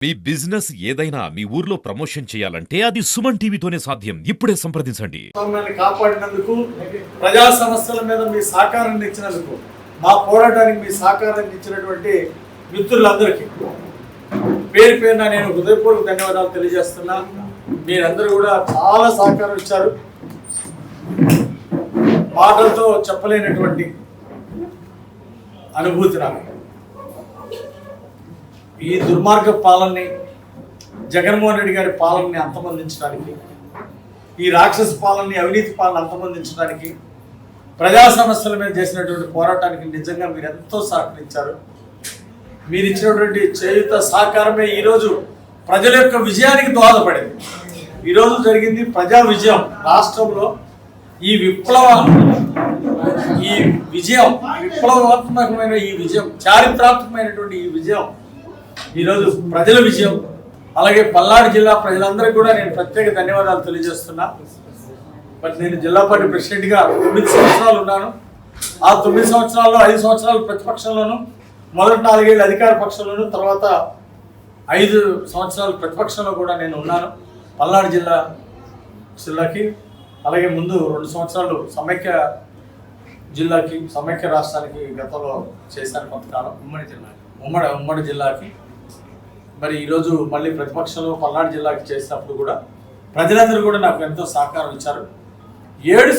మీ business ఏదైనా మీ ఊర్లో promotion చేయాలంటే అది సుమన్ టీవీతోనే సాధ్యం. ఇప్పుడే సంప్రదించండి. కాపాడినందుకు, ప్రజా సమస్యల మీద మీ సహకారాన్ని ఇచ్చినందుకు, మా పోరాటానికి మీ సహకారాన్ని ఇచ్చినటువంటి మిత్రులందరికీ పేరు పేరున నేను హృదయపూర్వక ధన్యవాదాలు తెలియజేస్తున్నా. మీరందరూ కూడా చాలా సహకారం ఇచ్చారు. మాటలతో చెప్పలేనటువంటి అనుభూతి నాకు. ఈ దుర్మార్గ పాలనని, జగన్మోహన్ రెడ్డి గారి పాలనని అంతమొందించడానికి, ఈ రాక్షస పాలనని, అవినీతి పాలన అంతమొందించడానికి, ప్రజా సమస్యల మీద చేసినటువంటి పోరాటానికి నిజంగా మీరు ఎంతో సహకరించారు. మీరు ఇచ్చినటువంటి చేయుత సహకారమే ఈరోజు ప్రజల యొక్క విజయానికి దోహదపడింది. ఈరోజు జరిగింది ప్రజా విజయం. రాష్ట్రంలో ఈ విప్లవాత్మకమైన ఈ విజయం, చారిత్రాత్మకమైనటువంటి ఈ విజయం ఈరోజు ప్రజల విజయం. అలాగే పల్నాడు జిల్లా ప్రజలందరికీ కూడా నేను ప్రత్యేక ధన్యవాదాలు తెలియజేస్తున్నా. మరి నేను జిల్లా పార్టీ ప్రెసిడెంట్గా 9 సంవత్సరాలు ఉన్నాను. ఆ 9 సంవత్సరాల్లో 5 సంవత్సరాలు ప్రతిపక్షంలోను, మొదటి 4 ఏళ్ళు అధికార పక్షంలోను, తర్వాత 5 సంవత్సరాలు ప్రతిపక్షంలో కూడా నేను ఉన్నాను పల్నాడు జిల్లాకి. అలాగే ముందు 2 సంవత్సరాలు సమైక్య జిల్లాకి, సమైక్య రాష్ట్రానికి గతంలో చేశాను కొంతకాలం, ఉమ్మడి జిల్లాకి. మరి ఈరోజు మళ్ళీ ప్రతిపక్షంలో పల్నాడు జిల్లాకి చేసినప్పుడు కూడా ప్రజలందరూ కూడా నాకు ఎంతో సహకారం ఇచ్చారు. 7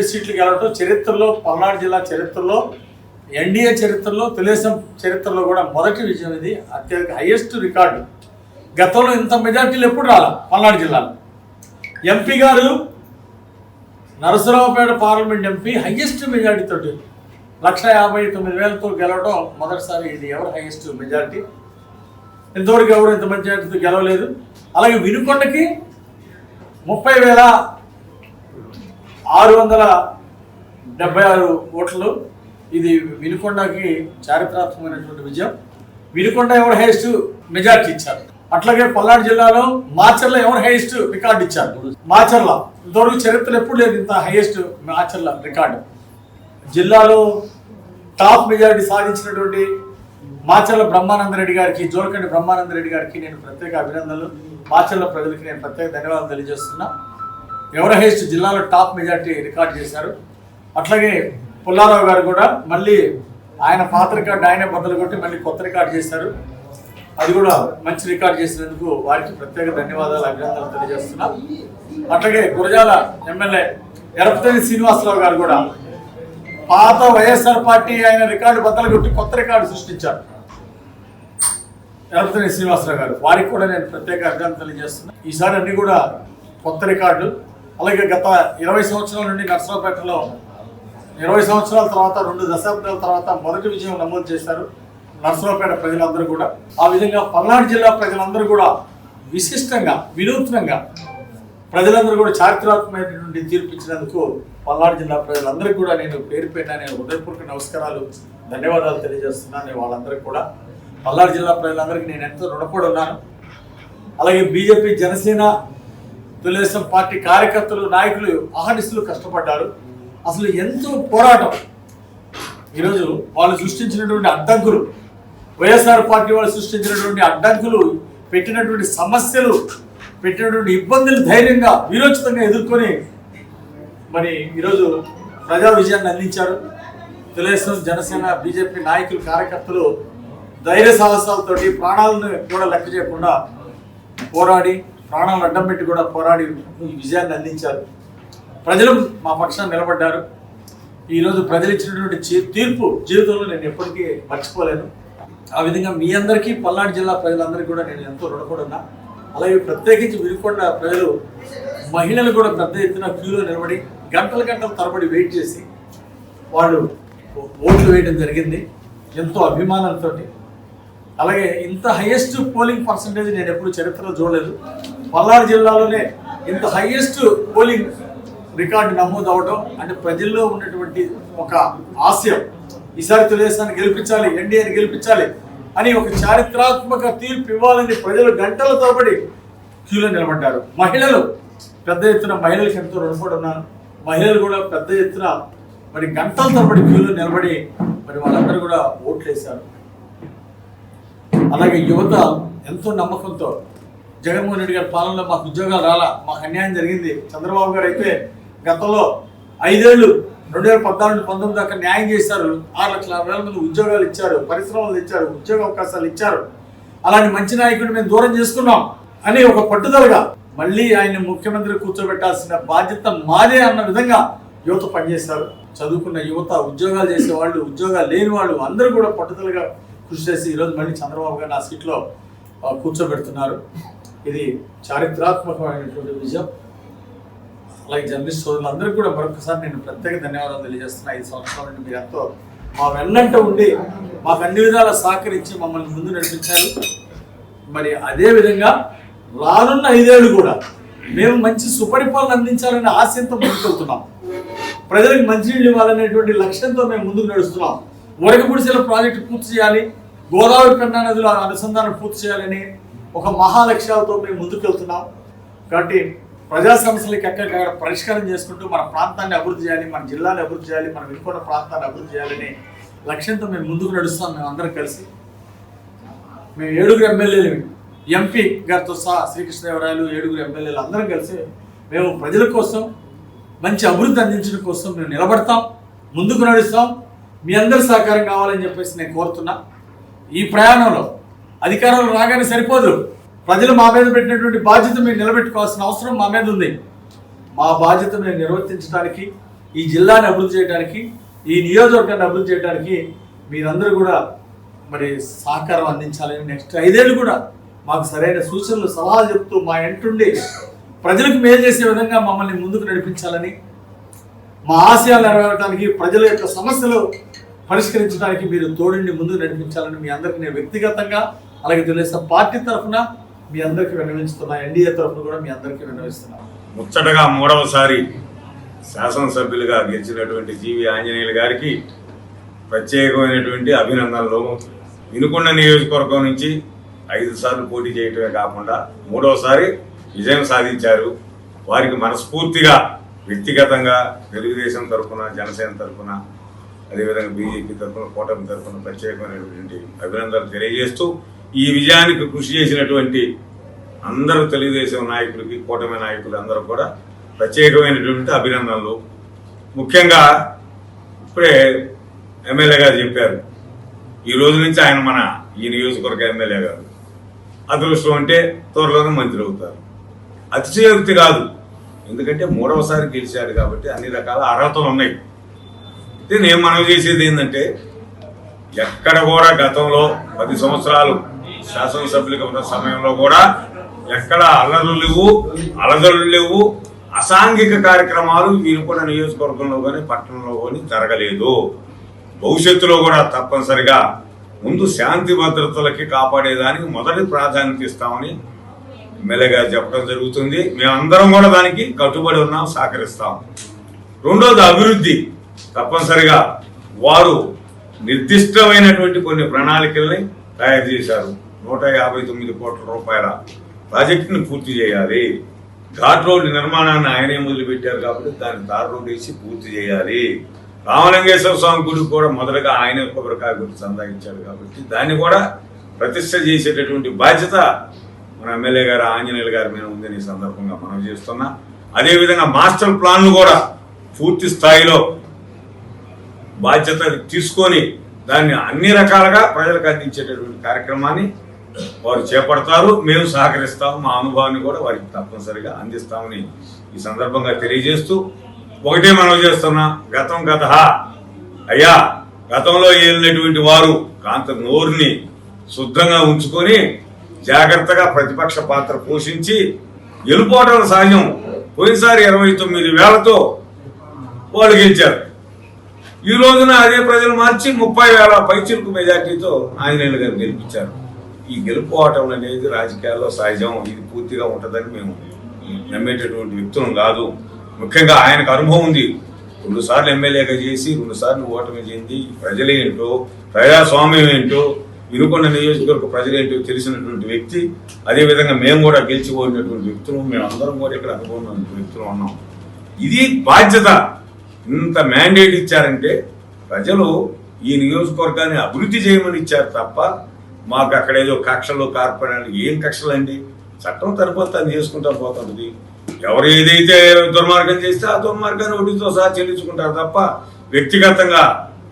సీట్లు గెలవడం చరిత్రలో, పల్నాడు జిల్లా చరిత్రలో, ఎన్డీఏ చరిత్రలో, తెలుగుదేశం చరిత్రలో కూడా మొదటి విజయం. ఇది అత్యధిక హైయెస్ట్ రికార్డు. గతంలో ఇంత మెజార్టీలు ఎప్పుడు రాలా పల్నాడు జిల్లాలో. ఎంపీ గారు నరసరావుపేట పార్లమెంట్ ఎంపీ హైయెస్ట్ మెజార్టీతో 1,59,000తో గెలవడం మొదటిసారి. ఇది ఎవరు హైయెస్ట్ మెజార్టీ? ఇంతవరకు ఎవరు ఇంత మెజార్టీతో గెలవలేదు. అలాగే వినుకొండకి 30,676 ఓట్లు. ఇది వినుకొండకి చారిత్రాత్మకమైనటువంటి విజయం. వినుకొండ ఎవరు హైయెస్ట్ మెజార్టీ ఇచ్చారు. అట్లాగే పల్నాడు జిల్లాలో మాచర్ల ఎవరు హైయెస్ట్ రికార్డు ఇచ్చారు. మాచర్ల ఇంతవరకు చరిత్రలో ఎప్పుడు లేదు ఇంత హైయెస్ట్ మాచర్ల రికార్డు. జిల్లాలో టాప్ మెజారిటీ సాధించినటువంటి మాచర్ల బ్రహ్మానందరెడ్డి గారికి, జోలకండి బ్రహ్మానందరెడ్డి గారికి నేను ప్రత్యేక అభినందనలు. మాచర్ల ప్రజలకి నేను ప్రత్యేక ధన్యవాదాలు తెలియజేస్తున్నా. ఎవరు హైయెస్ట్ జిల్లాలో టాప్ మెజారిటీ రికార్డు చేశారు. అట్లాగే పుల్లారావు గారు కూడా మళ్ళీ ఆయన పాత రికార్డు ఆయనే బద్దలు కొట్టి మళ్ళీ కొత్త రికార్డు చేశారు. అది కూడా మంచి రికార్డు చేసినందుకు వారికి ప్రత్యేక ధన్యవాదాలు, అభినందనలు తెలియజేస్తున్నా. అట్లాగే గురజాల ఎమ్మెల్యే ఎరపతిని శ్రీనివాసరావు గారు కూడా పాత వైఎస్ఆర్ పార్టీ ఆయన రికార్డు బద్దలు కొట్టి కొత్త రికార్డు సృష్టించారు. ఎరపతిని శ్రీనివాసరావు గారు, వారికి కూడా నేను ప్రత్యేక అభినందనలు తెలియజేస్తున్నా. ఈసారి అన్ని కూడా కొత్త రికార్డు. అలాగే గత 20 సంవత్సరాల నుండి నర్సరావుపేటలో 20 సంవత్సరాల తర్వాత, 2 దశాబ్దాల తర్వాత మొదటి విజయం నమోదు చేశారు నర్సరావుపేట ప్రజలందరూ కూడా. ఆ విధంగా పల్నాడు జిల్లా ప్రజలందరూ కూడా విశిష్టంగా, వినూత్నంగా ప్రజలందరూ కూడా చారిత్రాత్మకమైనటువంటి తీర్పు ఇచ్చినందుకు పల్నాడు జిల్లా ప్రజలందరికీ కూడా నేను పేరు పెట్టిన నేను హృదయపూర్వక నమస్కారాలు, ధన్యవాదాలు తెలియజేస్తున్నాను. వాళ్ళందరికీ కూడా, పల్నాడు జిల్లా ప్రజలందరికీ నేను ఎంతో రుణపడి ఉన్నాను. అలాగే బీజేపీ, జనసేన, తెలుగుదేశం పార్టీ కార్యకర్తలు, నాయకులు అహర్నిశలు కష్టపడ్డారు. అసలు ఎంతో పోరాటం. ఈరోజు వాళ్ళు సృష్టించినటువంటి అడ్డంకులు, వైఎస్ఆర్ పార్టీ వాళ్ళు సృష్టించినటువంటి అడ్డంకులు, పెట్టినటువంటి సమస్యలు, పెట్టినటువంటి ఇబ్బందులు ధైర్యంగా, వీరోచితంగా ఎదుర్కొని మరి ఈరోజు ప్రజా విజయాన్ని అందించారు. తెలుగుదేశం, జనసేన, బీజేపీ నాయకులు, కార్యకర్తలు ధైర్య సాహసాలతోటి ప్రాణాలను కూడా లెక్క చేయకుండా పోరాడి, ప్రాణాలను అడ్డం పెట్టి కూడా పోరాడి ఈ విజయాన్ని అందించారు. ప్రజలు మా పక్షాన్ని నిలబడ్డారు. ఈరోజు ప్రజలు ఇచ్చినటువంటి తీర్పు జీవితంలో నేను ఎప్పటికీ మర్చిపోలేను. ఆ విధంగా మీ అందరికీ, పల్నాడు జిల్లా ప్రజలందరికీ కూడా నేను ఎంతో రుణపడి ఉన్నా. అలాగే ప్రత్యేకించి వినుకొండ ప్రజలు, మహిళలు కూడా పెద్ద ఎత్తున క్యూలో నిలబడి గంటల తరబడి వెయిట్ చేసి వాళ్ళు ఓట్లు వేయడం జరిగింది ఎంతో అభిమానంతో. అలాగే ఇంత హైయెస్ట్ పోలింగ్ పర్సంటేజ్ నేను ఎప్పుడు చరిత్రలో చూడలేదు. పల్నాడు జిల్లాలోనే ఇంత హైయెస్ట్ పోలింగ్ రికార్డు నమోదు అవడం అంటే ప్రజల్లో ఉన్నటువంటి ఒక ఆశయం, ఈసారి తెలుగుదేశాన్ని గెలిపించాలి, ఎన్డీఏని గెలిపించాలి అని ఒక చారిత్రాత్మక తీర్పు ఇవ్వాలని ప్రజలు గంటల తరబడి క్యూలో నిలబడ్డారు. మహిళలు పెద్ద ఎత్తున, మహిళలకు ఎంతో రుణపడి ఉన్నాను. మహిళలు కూడా పెద్ద ఎత్తున మరి గంటల తరబడి క్యూలో నిలబడి మరి వాళ్ళందరూ కూడా ఓట్లు వేశారు. అలాగే యువత ఎంతో నమ్మకంతో జగన్మోహన్ రెడ్డి గారి పాలనలో మాకు ఉద్యోగాలు రాలా, మాకు అన్యాయం జరిగింది. చంద్రబాబు గారు అయితే గతంలో 5 ఏళ్ళు 2014-19 దాకా న్యాయం చేశారు. 6,60,000 మంది ఉద్యోగాలు ఇచ్చారు, పరిశ్రమలు ఇచ్చారు, ఉద్యోగ అవకాశాలు ఇచ్చారు. అలాంటి మంచి నాయకుడిని మేము దూరం చేసుకున్నాం అని ఒక పట్టుదలగా మళ్ళీ ఆయన ముఖ్యమంత్రి కూర్చోబెట్టాల్సిన బాధ్యత మాదే అన్న విధంగా యువత పనిచేశారు. చదువుకున్న యువత, ఉద్యోగాలు చేసేవాళ్ళు, ఉద్యోగాలు లేని వాళ్ళు అందరూ కూడా పట్టుదలగా కృషి చేసి ఈరోజు మళ్ళీ చంద్రబాబు గారిని ఆ సీట్లో కూర్చోబెడుతున్నారు. ఇది చారిత్రాత్మకమైనటువంటి విజయం. అలాగే జర్నలిస్ట్ సోదరులందరికీ కూడా మరొకసారి నేను ప్రత్యేక ధన్యవాదాలు తెలియజేస్తున్నా. 5 సంవత్సరాల నుండి మీరు ఎంతో మా వెన్నంట ఉండి మాకు అన్ని విధాలా సహకరించి మమ్మల్ని ముందు నడిపించారు. మరి అదేవిధంగా రానున్న 5 ఏళ్ళు కూడా మేము మంచి సుపరిపాలన అందించాలనే ఆశయంతో ముందుకెళ్తున్నాం. ప్రజలకు మంచినీళ్ళు ఇవ్వాలనేటువంటి లక్ష్యంతో మేము ముందుకు నడుస్తున్నాం. వరకపుడిసెల ప్రాజెక్టు పూర్తి చేయాలి, గోదావరి పెన్నా నదుల అనుసంధానం పూర్తి చేయాలని ఒక మహా లక్ష్యాలతో మేము ముందుకెళ్తున్నాం. కాబట్టి ప్రజా సమస్యలకి ఎక్కడికక్కడ పరిష్కారం చేసుకుంటూ మన ప్రాంతాన్ని అభివృద్ధి చేయాలి, మన జిల్లాని అభివృద్ధి చేయాలి, మన వినుకొండ ప్రాంతాన్ని అభివృద్ధి చేయాలని లక్ష్యంతో మేము ముందుకు నడుస్తాం. మేము అందరం కలిసి మేము 7 ఎమ్మెల్యేలు, ఎంపీ గారితో సహా శ్రీకృష్ణదేవరాయలు 7 ఎమ్మెల్యేలు అందరం కలిసి మేము ప్రజల కోసం మంచి అభివృద్ధి అందించడం కోసం మేము నిలబడతాం, ముందుకు నడుస్తాం. మీ అందరి సహకారం కావాలని చెప్పేసి నేను కోరుతున్నా. ఈ ప్రయాణంలో అధికారంలో రాగానే సరిపోదు. ప్రజలు మా మీద పెట్టినటువంటి బాధ్యత మేము నిలబెట్టుకోవాల్సిన అవసరం మా మీద ఉంది. మా బాధ్యత మేము నిర్వర్తించడానికి, ఈ జిల్లాని అభివృద్ధి చేయడానికి, ఈ నియోజకవర్గాన్ని అభివృద్ధి చేయడానికి మీరందరూ కూడా మరి సహకారం అందించాలని, నెక్స్ట్ 5 ఏళ్ళు కూడా మాకు సరైన సూచనలు సలహాలు చెప్తూ మా ఎంటుండి ప్రజలకు మేలు చేసే విధంగా మమ్మల్ని ముందుకు నడిపించాలని, మా ఆశయాలు నెరవేరడానికి, ప్రజల యొక్క సమస్యలు పరిష్కరించడానికి మీరు తోడుండి ముందుకు నడిపించాలని మీ అందరికీ నేను వ్యక్తిగతంగా అలాగే తెలుగుదేశం పార్టీ తరఫున మీ అందరికీ విన్నవిస్తున్నా. ఎన్డీఏ తరఫున కూడా మీ అందరికీ విన్నవిస్తున్నాను. ముచ్చటగా 3వసారి శాసనసభ్యులుగా గెలిచినటువంటి జీవి ఆంజనేయులు గారికి ప్రత్యేకమైనటువంటి అభినందనలు. వినుకొండ నియోజకవర్గం నుంచి 5 సార్లు పోటీ చేయటమే కాకుండా 3వసారి విజయం సాధించారు. వారికి మనస్ఫూర్తిగా వ్యక్తిగతంగా తెలుగుదేశం తరఫున, జనసేన తరఫున, అదేవిధంగా బీజేపీ తరఫున, కూటమి తరఫున ప్రత్యేకమైనటువంటి అభినందనలు తెలియజేస్తూ ఈ విజయానికి కృషి చేసినటువంటి అందరూ తెలుగుదేశం నాయకులకి, కూటమి నాయకులు అందరూ కూడా ప్రత్యేకమైనటువంటి అభినందనలు. ముఖ్యంగా ఇప్పుడే ఎమ్మెల్యే గారు చెప్పారు, ఈ రోజు నుంచి ఆయన ఈ నియోజకవర్గ ఎమ్మెల్యే గారు. అదృష్టం అంటే త్వరలోనే మంత్రి అవుతారు. అతిశయోక్తి కాదు, ఎందుకంటే 3వసారి గెలిచారు కాబట్టి అన్ని రకాల అర్హతలు ఉన్నాయి. అయితే నేను మనవి చేసేది ఏంటంటే, ఎక్కడ కూడా గతంలో 10 సంవత్సరాలు శాసనసభ్యులుగా ఉన్న సమయంలో కూడా ఎక్కడ అలజడులు లేవు, అసాంఘిక కార్యక్రమాలు వినుకొండ నియోజకవర్గంలో కానీ పట్టణంలో కానీ జరగలేదు. భవిష్యత్తులో కూడా తప్పనిసరిగా ముందు శాంతి భద్రతలకి కాపాడేదానికి మొదటి ప్రాధాన్యత ఇస్తామని ఎమ్మెల్యే గారు చెప్పడం జరుగుతుంది. మేమందరం కూడా దానికి కట్టుబడి ఉన్నాం, సహకరిస్తాం. రెండోది అభివృద్ధి. తప్పనిసరిగా వారు నిర్దిష్టమైనటువంటి కొన్ని ప్రణాళికల్ని తయారు చేశారు. 159 కోట్ల రూపాయల ప్రాజెక్టును పూర్తి చేయాలి. ఘాట్ రోడ్డు నిర్మాణాన్ని ఆయనే మొదలుపెట్టారు కాబట్టి దాన్ని తార్ రోడ్డు వేసి పూర్తి చేయాలి. రామలింగేశ్వర స్వామి గుడి కూడా మొదలుగా ఆయన కొబ్బరికాయ గుడి సందాయించారు కాబట్టి దాన్ని కూడా ప్రతిష్ట చేసేటటువంటి బాధ్యత మన ఎమ్మెల్యే గారు ఆంజనేయులు గారి మీద ఉందని ఈ సందర్భంగా మనం చేస్తున్నా. అదేవిధంగా మాస్టర్ ప్లాన్లు కూడా పూర్తి స్థాయిలో బాధ్యత తీసుకొని దాన్ని అన్ని రకాలుగా ప్రజలకు అందించేటటువంటి కార్యక్రమాన్ని వారు చేపడతారు. మేము సహకరిస్తాము, మా అనుభవాన్ని కూడా వారికి తప్పనిసరిగా అందిస్తామని ఈ సందర్భంగా తెలియజేస్తూ ఒకటే మనం చేస్తున్నా, గతం గత అయ్యా, గతంలో ఏలినటువంటి వారు కాంత నోరుని శుద్ధంగా ఉంచుకొని జాగ్రత్తగా ప్రతిపక్ష పాత్ర పోషించి గెలుపోవడం సహజం. పోయినసారి 29,000తో వాళ్ళు గెలిచారు. ఈ రోజున అదే ప్రజలు మార్చి 30,000 పైచిలకు మెజార్టీతో ఆంజనేయులు గారు గెలిపించారు. ఈ గెలుపోవటం అనేది రాజకీయాల్లో సహజం. ఇది పూర్తిగా ఉంటుందని మేము నమ్మేటటువంటి వ్యక్తులం కాదు. ముఖ్యంగా ఆయనకు అనుభవం ఉంది. 2 సార్లు ఎమ్మెల్యేగా చేసి 2 సార్లు ఓటమి చెంది ప్రజలేంటో, ప్రజాస్వామ్యం ఏంటో, వినుకొండ నియోజకవర్గ ప్రజలేంటో తెలిసినటువంటి వ్యక్తి. అదేవిధంగా మేము కూడా గెలిచి పోయినటువంటి వ్యక్తులు, మేమందరం కూడా ఇక్కడ అనుభవం వ్యక్తులు ఉన్నాం. ఇది బాధ్యత. ఇంత మ్యాండేట్ ఇచ్చారంటే ప్రజలు ఈ నియోజకవర్గాన్ని అభివృద్ధి చేయమని ఇచ్చారు తప్ప మాకు అక్కడ ఏదో కక్షలు కార్పొరేట్లు, ఏం కక్షలు అండి? చట్టం తరపున తను చేసుకుంటా పోతుంది. ఎవరు ఏదైతే దుర్మార్గం చేస్తే ఆ దుర్మార్గాన్ని వడ్డీతో సహా చెల్లించుకుంటారు తప్ప వ్యక్తిగతంగా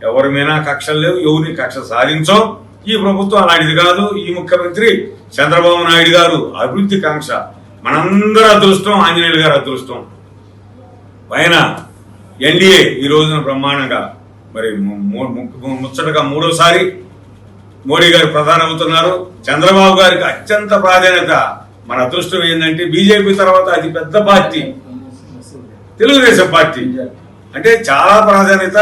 ఎవరి మీద కక్షలు లేవు, ఎవరిని కక్ష సాధించం. ఈ ప్రభుత్వం అలాంటిది కాదు. ఈ ముఖ్యమంత్రి చంద్రబాబు నాయుడు గారు అభివృద్ధి కాంక్ష, మనందరూ అదృష్టం, ఆంజనేయులు గారు అదృష్టం. పైన ఎన్డీఏ ఈ రోజున బ్రహ్మాండంగా మరి ముచ్చటగా మూడోసారి మోడీ గారు ప్రధాని అవుతున్నారు. చంద్రబాబు గారికి అత్యంత ప్రాధాన్యత. మన అదృష్టం ఏంటంటే బీజేపీ తర్వాత అతి పెద్ద పార్టీ తెలుగుదేశం పార్టీ, అంటే చాలా ప్రాధాన్యత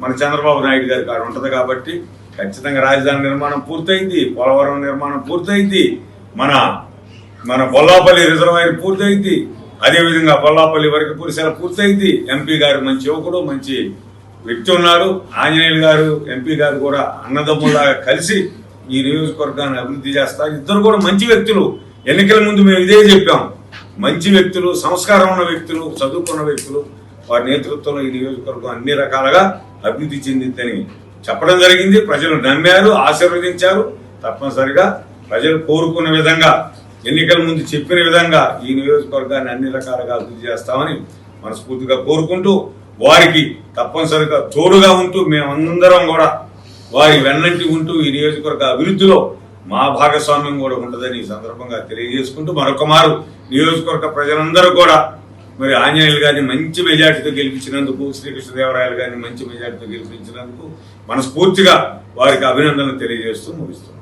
మన చంద్రబాబు నాయుడు గారి కాడ ఉంటుంది. కాబట్టి ఖచ్చితంగా రాజధాని నిర్మాణం పూర్తయింది, పోలవరం నిర్మాణం పూర్తయింది, మన బొల్లాపల్లి రిజర్వాయర్ పూర్తయింది, అదేవిధంగా బొల్లాపల్లి వరకు పురుషాల పూర్తయింది. ఎంపీ గారు మంచి యువకుడు, మంచి వ్యక్తి ఉన్నారు. ఆంజనేయులు గారు ఎంపీ గారు కూడా అన్నదమ్ములాగా కలిసి ఈ నియోజకవర్గాన్ని అభివృద్ధి చేస్తారు. ఇద్దరు కూడా మంచి వ్యక్తులు. ఎన్నికల ముందు మేము ఇదే చెప్పాం, మంచి వ్యక్తులు, సంస్కారం ఉన్న వ్యక్తులు, చదువుకున్న వ్యక్తులు. వారి నేతృత్వంలో ఈ నియోజకవర్గం అన్ని రకాలుగా అభివృద్ధి చెందిందని చెప్పడం జరిగింది. ప్రజలు నమ్మారు, ఆశీర్వదించారు. తప్పనిసరిగా ప్రజలు కోరుకున్న విధంగా, ఎన్నికల ముందు చెప్పిన విధంగా ఈ నియోజకవర్గాన్ని అన్ని రకాలుగా అభివృద్ధి చేస్తామని మనస్ఫూర్తిగా కోరుకుంటూ, వారికి తప్పనిసరిగా తోడుగా ఉంటూ మేమందరం కూడా వారి వెన్నంటి ఉంటూ ఈ నియోజకవర్గ అభివృద్ధిలో మా భాగస్వామ్యం కూడా ఉంటుందని ఈ సందర్భంగా తెలియజేసుకుంటూ, మరొక మారు నియోజకవర్గ ప్రజలందరూ కూడా మరి ఆంజనేయులు గారిని మంచి మెజార్టీతో గెలిపించినందుకు, శ్రీకృష్ణదేవరాయలు గారిని మంచి మెజార్టీతో గెలిపించినందుకు మనస్ఫూర్తిగా వారికి అభినందనలు తెలియజేస్తూ ముగిస్తున్నాం.